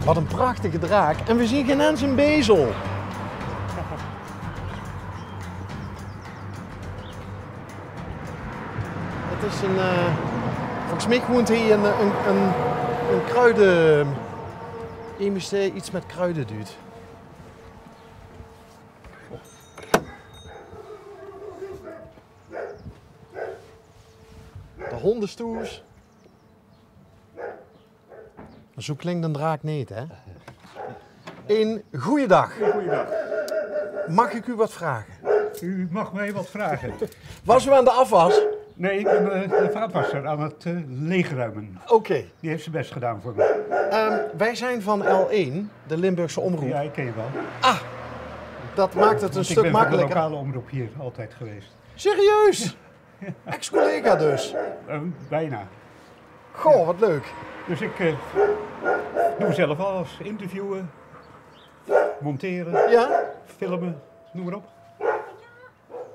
Wat een prachtige draak. En we zien geen eens een bezel. Het is een... volgens mij woont hij een kruiden... Iemand die iets met kruiden doet. De hondenstoes. Zo klinkt een draak niet, hè? Een goeiedag. Goeiedag. Mag ik u wat vragen? U mag mij wat vragen. Was u aan de afwas? Nee, ik ben de vaatwasser aan het leegruimen. Oké. Die heeft zijn best gedaan voor me. Wij zijn van L1, de Limburgse omroep. Ja, ik ken je wel. Ah, dat maakt het een stuk Ik ben makkelijker. van de lokale omroep hier altijd geweest. Serieus? Ex-collega dus? Bijna. Goh, wat leuk. Dus ik doe zelf alles. Interviewen, monteren, Ja? filmen, noem maar op.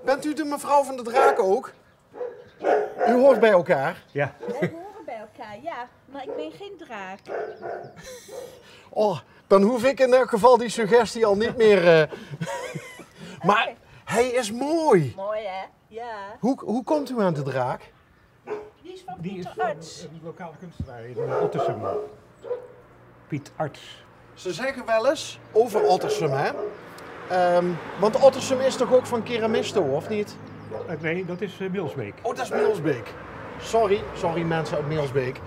Bent u de mevrouw van de draak ook? U hoort bij elkaar. Ja. Wij horen bij elkaar, ja. Maar ik ben geen draak. Oh, dan hoef ik in elk geval die suggestie al niet meer... Maar hij is mooi. Mooi, hè? Ja. Hoe komt u aan de draak? Die is van Die is Pieter van Arts. een lokale kunstenaar in Ottersum. Piet Arts. Ze zeggen wel eens over Ottersum, hè? Want Ottersum is toch ook van keramisto, of niet? Nee, dat is Milsbeek. Oh, dat is Milsbeek. Sorry mensen uit Milsbeek.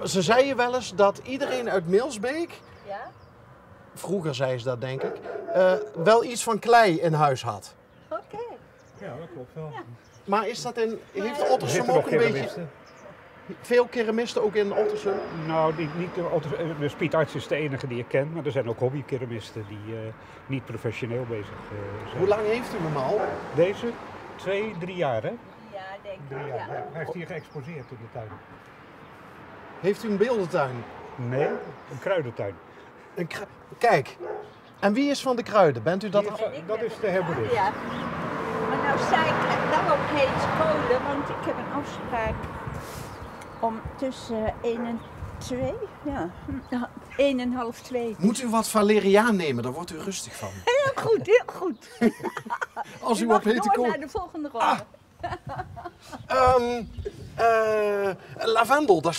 Ze zeiden wel eens dat iedereen uit Milsbeek, Ja? vroeger zei ze dat denk ik, wel iets van klei in huis had. Oké. Ja, dat klopt wel. Maar is dat heeft Er Ottersum zitten ook nog een beetje... keramisten. Veel keramisten ook in Ottersum? Nou, dus Piet Arts is de enige die ik ken, maar er zijn ook hobbykeramisten die niet professioneel bezig zijn. Hoe lang heeft u hem al? Deze? 2-3 jaar, hè? Ja, denk ik. 3 jaar. Ja. Ja. Hij heeft hier geëxposeerd in de tuin. Heeft u een beeldentuin? Nee, een kruidentuin. Kijk, en wie is van de kruiden? Bent u dat Die al? is- dat is de herborist. Ja. Maar nou sta ik wel op heet kolen, want ik heb een afspraak om tussen 1 en 2, ja, 1 en half 2. Moet u wat valeriaan nemen, daar wordt u rustig van. Heel goed, heel goed. Als u mag op hete door kool... naar de volgende ronde. Lavendel, daar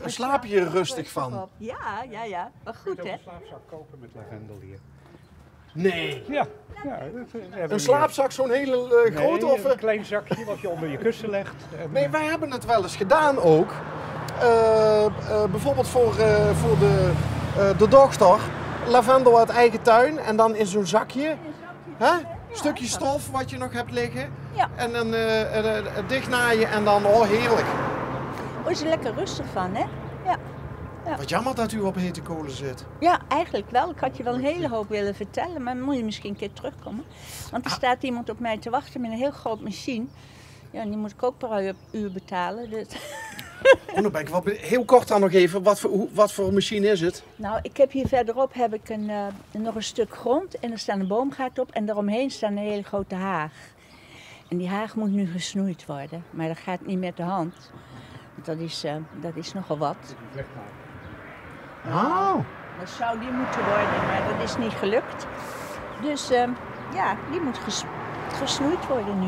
slaap je rustig van. Ja, ja, ja. Maar Je goed, kunt hè? ook een slaapzak kopen met lavendel hier. Nee. Ja, ja. We hebben Een hier- slaapzak, zo'n hele Nee, grote of... een klein zakje wat je onder je kussen legt. En, Nee, wij hebben het wel eens gedaan ook. Bijvoorbeeld voor de dochter. Lavendel uit eigen tuin en dan in zo'n zakje. Hè? Stukje stof wat je nog hebt liggen. Ja. En dan dichtnaaien en dan, oh heerlijk. Word je lekker rustig van, hè? Ja. Wat jammer dat u op hete kolen zit. Ja, eigenlijk wel. Ik had je wel een hele hoop willen vertellen, maar dan moet je misschien een keer terugkomen. Want er staat iemand op mij te wachten met een heel groot machine. Ja, en die moet ik ook per uur betalen. Dus... Oh, dan ben ik wel heel kort dan nog even. Wat voor machine is het? Nou, ik heb hier verderop heb ik nog een stuk grond en er staat een boomgaard op en daaromheen staat een hele grote haag. En die haag moet nu gesnoeid worden, maar dat gaat niet met de hand. Want dat is nogal wat. Oh. Dat zou die moeten worden, maar dat is niet gelukt. Dus ja, die moet gesnoeid worden nu.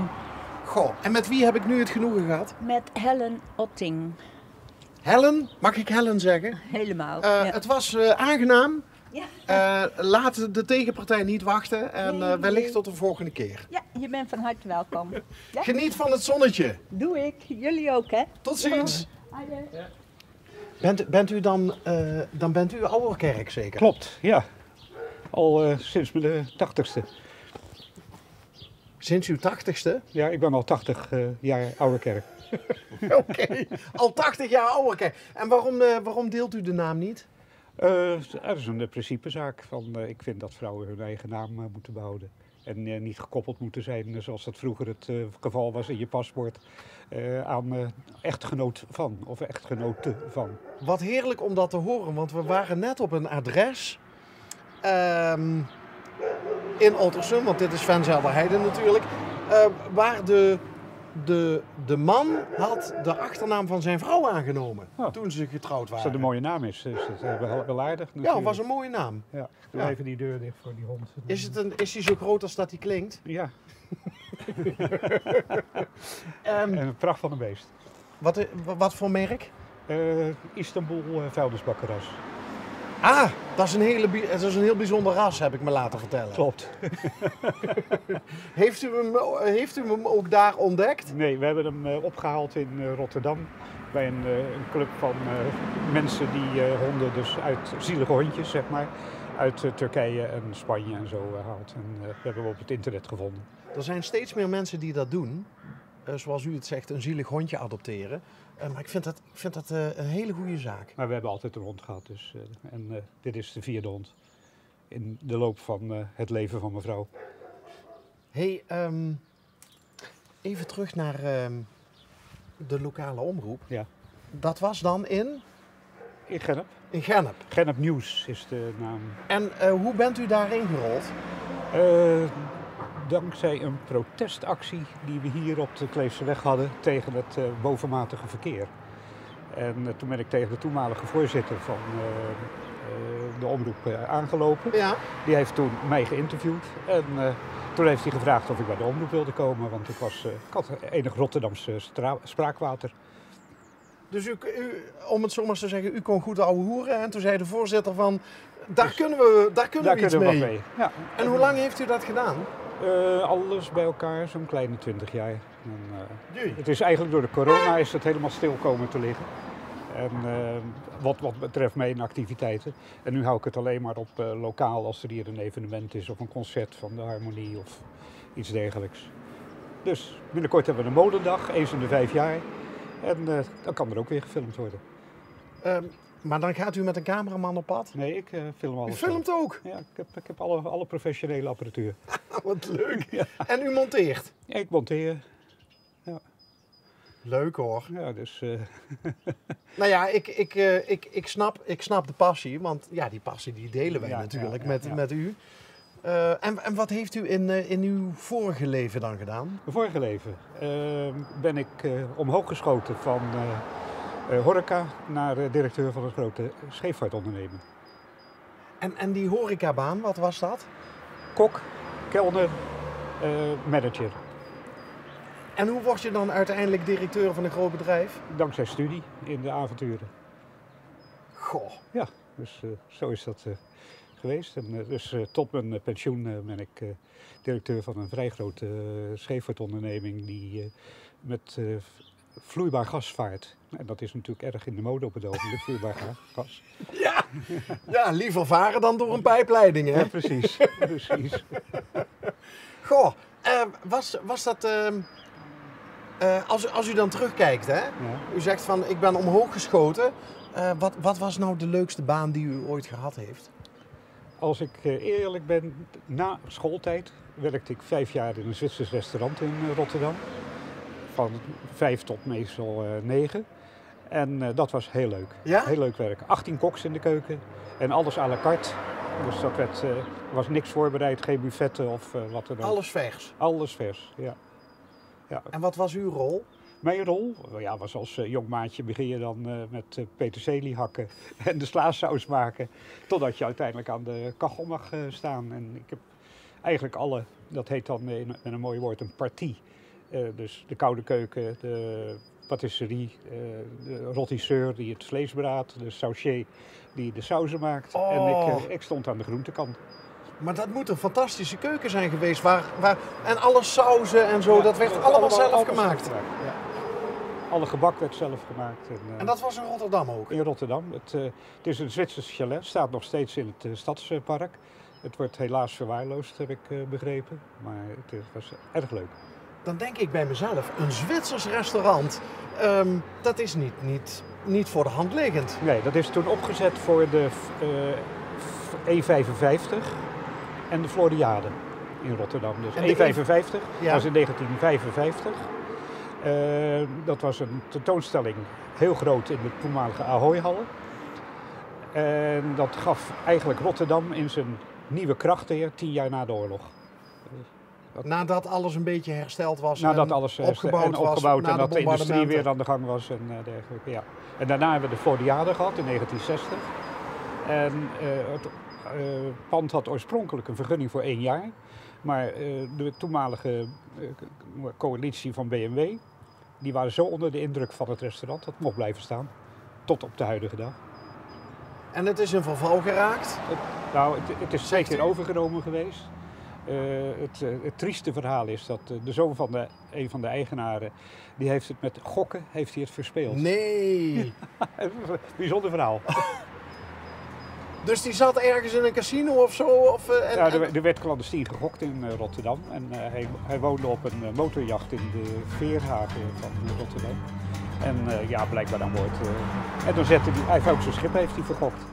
Goh, en met wie heb ik nu het genoegen gehad? Met Helen Otting. Helen, mag ik Helen zeggen? Helemaal. Ja. Het was aangenaam. Ja. Laat de tegenpartij niet wachten en Nee. wellicht tot de volgende keer. Ja, je bent van harte welkom. Ja? Geniet van het zonnetje. Doe ik. Jullie ook, hè? Tot ziens. Adieu. Bent u dan bent u Ouwerkerk zeker? Klopt, ja. Al sinds mijn 80ste. Sinds uw 80ste? Ja, ik ben al 80 jaar oude kerk. Oké, al 80 jaar Ouwerkerk. En waarom deelt u de naam niet? Dat is een principezaak. Ik vind dat vrouwen hun eigen naam moeten behouden. En niet gekoppeld moeten zijn, zoals dat vroeger het geval was in je paspoort, aan echtgenoot van of echtgenote van. Wat heerlijk om dat te horen, want we waren net op een adres in Ottersum, want dit is Venzelderheide natuurlijk, waar de de man had de achternaam van zijn vrouw aangenomen Oh. toen ze getrouwd Als dat waren. een mooie naam is het wel aardig. Ja, natuurlijk. het was een mooie naam. Ja, ik doe Ja. even die deur dicht voor die hond. Is hij zo groot als dat hij klinkt? Ja, Ehm, en een pracht van een beest. wat voor merk? Istanbul vuilnisbakkeras. Ah, dat is een heel bijzonder ras, heb ik me laten vertellen. Klopt. Heeft u hem ook daar ontdekt? Nee, we hebben hem opgehaald in Rotterdam. Bij een club van mensen die honden, dus uit zielige hondjes, zeg maar, uit Turkije en Spanje en zo haalt. En we hebben hem op het internet gevonden. Er zijn steeds meer mensen die dat doen. Zoals u het zegt, een zielig hondje adopteren. Maar ik vind dat een hele goede zaak. Maar we hebben altijd een hond gehad, dus, dit is de 4e hond in de loop van het leven van mevrouw. Hey, even terug naar de lokale omroep. Ja. Dat was dan in In Gennep. Gennep Nieuws is de naam. En hoe bent u daarin gerold? Dankzij een protestactie die we hier op de Kleefseweg hadden tegen het bovenmatige verkeer. En toen ben ik tegen de toenmalige voorzitter van de omroep aangelopen. Ja. Die heeft toen mij geïnterviewd en toen heeft hij gevraagd of ik bij de omroep wilde komen, want ik had enig Rotterdamse spraakwater. Dus om het zo maar te zeggen, u kon goed ouwe hoeren. En toen zei de voorzitter van, daar kunnen we iets we wat mee. Ja. En hoe lang heeft u dat gedaan? Alles bij elkaar, zo'n kleine 20 jaar. En, Jee. het is eigenlijk door de corona is het helemaal stil komen te liggen. En wat betreft mijn activiteiten. En nu hou ik het alleen maar op lokaal als er hier een evenement is of een concert van de Harmonie of iets dergelijks. Dus binnenkort hebben we een molendag, eens in de 5 jaar. En dan kan er ook weer gefilmd worden. Maar dan gaat u met een cameraman op pad? Nee, ik film U alles. filmt ook? Ja, ik heb alle professionele apparatuur. Wat leuk. Ja. En u monteert? Ja, ik monteer. Leuk hoor. Ja, dus Nou ja, ik snap de passie, want ja, die passie die delen wij Ja, natuurlijk ja. met u. En wat heeft u in uw vorige leven dan gedaan? Mijn vorige leven ben ik omhoog geschoten van horeca naar directeur van een grote scheepvaartonderneming. En die horecabaan, wat was dat? Kok, kelner, manager. En hoe word je dan uiteindelijk directeur van een groot bedrijf? Dankzij studie in de avonturen. Goh. Ja, dus zo is dat geweest. En dus tot mijn pensioen ben ik directeur van een vrij grote scheepvaartonderneming die met vloeibaar gas vaart. En dat is natuurlijk erg in de mode op het ogenblik, vloeibaar gas. Ja, liever varen dan door een pijpleiding, hè? Ja, precies. Precies. Goh, was dat... als u dan terugkijkt, hè? Ja. U zegt van, ik ben omhoog geschoten. Wat was nou de leukste baan die u ooit gehad heeft? Als ik eerlijk ben, na schooltijd werkte ik 5 jaar in een Zwitsers restaurant in Rotterdam. Van 5 tot meestal 9. En dat was heel leuk. Ja? Heel leuk werk. 18 koks in de keuken en alles à la carte. Dus dat was niks voorbereid, geen buffetten of wat dan ook. Alles vers. Alles vers, ja. En wat was uw rol? Mijn rol was als jong maatje begin je dan met peterselie hakken en de slaasaus maken. Totdat je uiteindelijk aan de kachel mag staan. En ik heb eigenlijk dat heet dan met een mooi woord een partie. Dus de koude keuken, de patisserie, de rôtisseur die het vlees braadt, de saucier die de sauzen maakt. Oh. En ik stond aan de groentekant. Maar dat moet een fantastische keuken zijn geweest. En alle sauzen en zo, Ja, dat werd allemaal zelf gemaakt. Ja. Alle gebak werd zelf gemaakt. En dat was in Rotterdam ook? In Rotterdam. Het is een Zwitsers chalet, staat nog steeds in het stadspark. Het wordt helaas verwaarloosd, heb ik begrepen. Maar het was erg leuk. Dan denk ik bij mezelf, een Zwitsers restaurant, dat is niet voor de hand liggend. Nee, dat is toen opgezet voor de E55 en de Floriade in Rotterdam. Dus En de E55 Ja. was in 1955. Dat was een tentoonstelling, heel groot in de toenmalige Ahoy-hallen. En dat gaf eigenlijk Rotterdam in zijn nieuwe kracht weer 10 jaar na de oorlog. Nadat alles een beetje hersteld was Nadat en alles opgebouwd was, opgebouwd na en dat de industrie bombardementen. weer aan de gang was en dergelijke. Ja. En daarna hebben we de Fordiade gehad in 1960. En het pand had oorspronkelijk een vergunning voor 1 jaar. Maar de toenmalige coalitie van BMW, die waren zo onder de indruk van het restaurant dat het mocht blijven staan. Tot op de huidige dag. En het is in verval geraakt. Het is 2 keer overgenomen geweest. Het trieste verhaal is dat de zoon van een van de eigenaren, die heeft het met gokken heeft hij het verspeeld. Nee. Bijzonder verhaal. Dus die zat ergens in een casino of zo? Of, Ja, er werd clandestien gegokt in Rotterdam. En hij woonde op een motorjacht in de Veerhaven van Rotterdam. En ja, blijkbaar aan boord. En dan zette hij heeft ook zijn schip heeft hij vergokt.